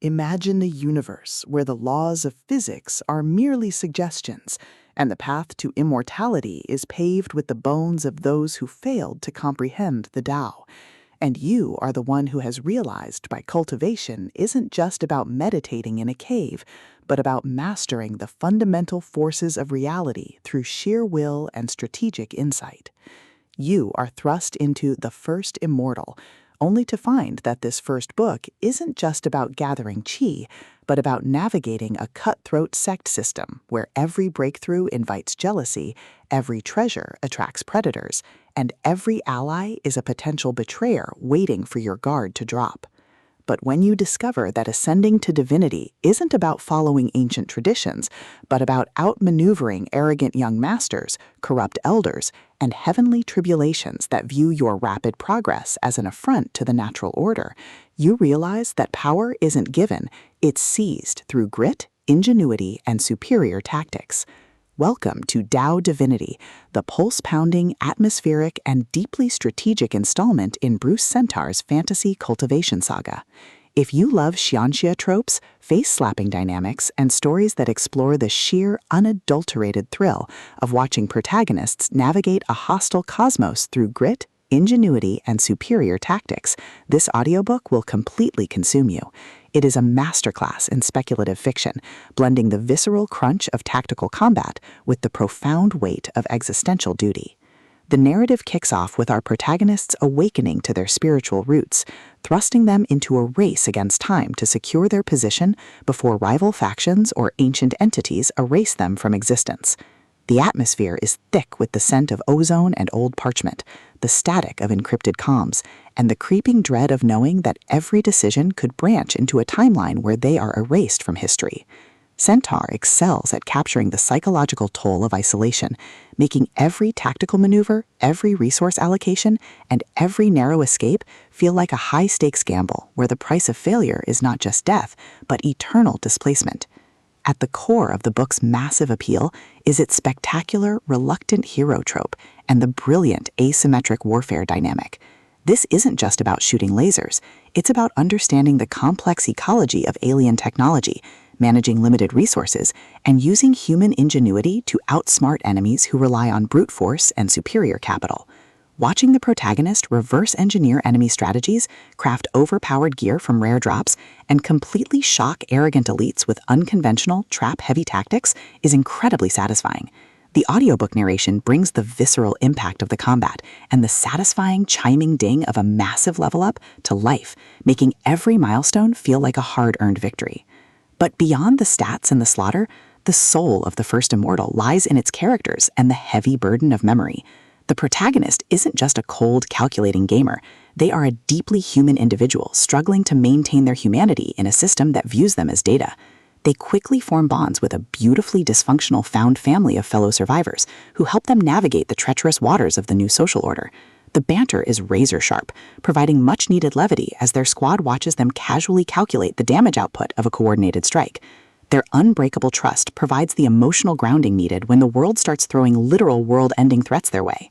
Imagine a universe where the laws of physics are merely suggestions, and the path to immortality is paved with the bones of those who failed to comprehend the Tao. And you are the one who has realized by cultivation isn't just about meditating in a cave, but about mastering the fundamental forces of reality through sheer will and strategic insight. You are thrust into the First Immortal, only to find that this first book isn't just about gathering chi, but about navigating a cutthroat sect system where every breakthrough invites jealousy, every treasure attracts predators, and every ally is a potential betrayer waiting for your guard to drop. But when you discover that ascending to divinity isn't about following ancient traditions, but about outmaneuvering arrogant young masters, corrupt elders, and heavenly tribulations that view your rapid progress as an affront to the natural order, you realize that power isn't given, it's seized through grit, ingenuity, and superior tactics. Welcome to Dao Divinity, the pulse-pounding, atmospheric, and deeply strategic installment in Bruce Sentar's fantasy cultivation saga. If you love xianxia tropes, face-slapping dynamics, and stories that explore the sheer, unadulterated thrill of watching protagonists navigate a hostile cosmos through grit, ingenuity, and superior tactics, this audiobook will completely consume you. It is a masterclass in speculative fiction, blending the visceral crunch of tactical combat with the profound weight of existential duty. The narrative kicks off with our protagonists awakening to their spiritual roots, thrusting them into a race against time to secure their position before rival factions or ancient entities erase them from existence. The atmosphere is thick with the scent of ozone and old parchment, the static of encrypted comms, and the creeping dread of knowing that every decision could branch into a timeline where they are erased from history. Sentar excels at capturing the psychological toll of isolation, making every tactical maneuver, every resource allocation, and every narrow escape feel like a high-stakes gamble where the price of failure is not just death, but eternal displacement. At the core of the book's massive appeal is its spectacular, reluctant hero trope and the brilliant asymmetric warfare dynamic. This isn't just about shooting lasers, it's about understanding the complex ecology of alien technology, managing limited resources, and using human ingenuity to outsmart enemies who rely on brute force and superior capital. Watching the protagonist reverse engineer enemy strategies, craft overpowered gear from rare drops, and completely shock arrogant elites with unconventional, trap-heavy tactics is incredibly satisfying. The audiobook narration brings the visceral impact of the combat and the satisfying chiming ding of a massive level up to life, making every milestone feel like a hard-earned victory. But beyond the stats and the slaughter, the soul of the First Immortal lies in its characters and the heavy burden of memory. The protagonist isn't just a cold, calculating gamer. They are a deeply human individual struggling to maintain their humanity in a system that views them as data. They quickly form bonds with a beautifully dysfunctional found family of fellow survivors who help them navigate the treacherous waters of the new social order. The banter is razor-sharp, providing much-needed levity as their squad watches them casually calculate the damage output of a coordinated strike. Their unbreakable trust provides the emotional grounding needed when the world starts throwing literal world-ending threats their way.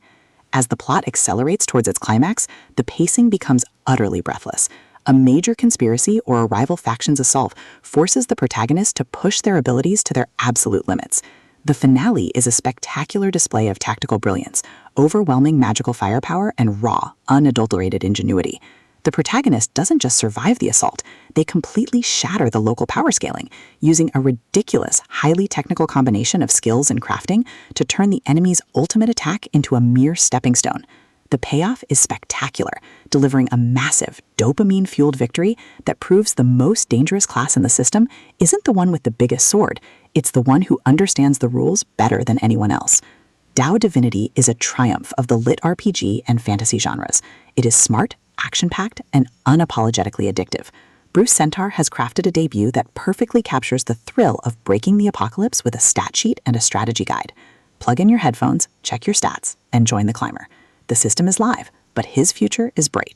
As the plot accelerates towards its climax, the pacing becomes utterly breathless. A major conspiracy or a rival faction's assault forces the protagonist to push their abilities to their absolute limits. The finale is a spectacular display of tactical brilliance, overwhelming magical firepower, and raw, unadulterated ingenuity. The protagonist doesn't just survive the assault, they completely shatter the local power scaling, using a ridiculous, highly technical combination of skills and crafting to turn the enemy's ultimate attack into a mere stepping stone. The payoff is spectacular, delivering a massive, dopamine-fueled victory that proves the most dangerous class in the system isn't the one with the biggest sword, it's the one who understands the rules better than anyone else. Dao Divinity is a triumph of the LitRPG and fantasy genres. It is smart, action-packed, and unapologetically addictive. Bruce Sentar has crafted a debut that perfectly captures the thrill of breaking the apocalypse with a stat sheet and a strategy guide. Plug in your headphones, check your stats, and join the climber. The system is live, but his future is bright.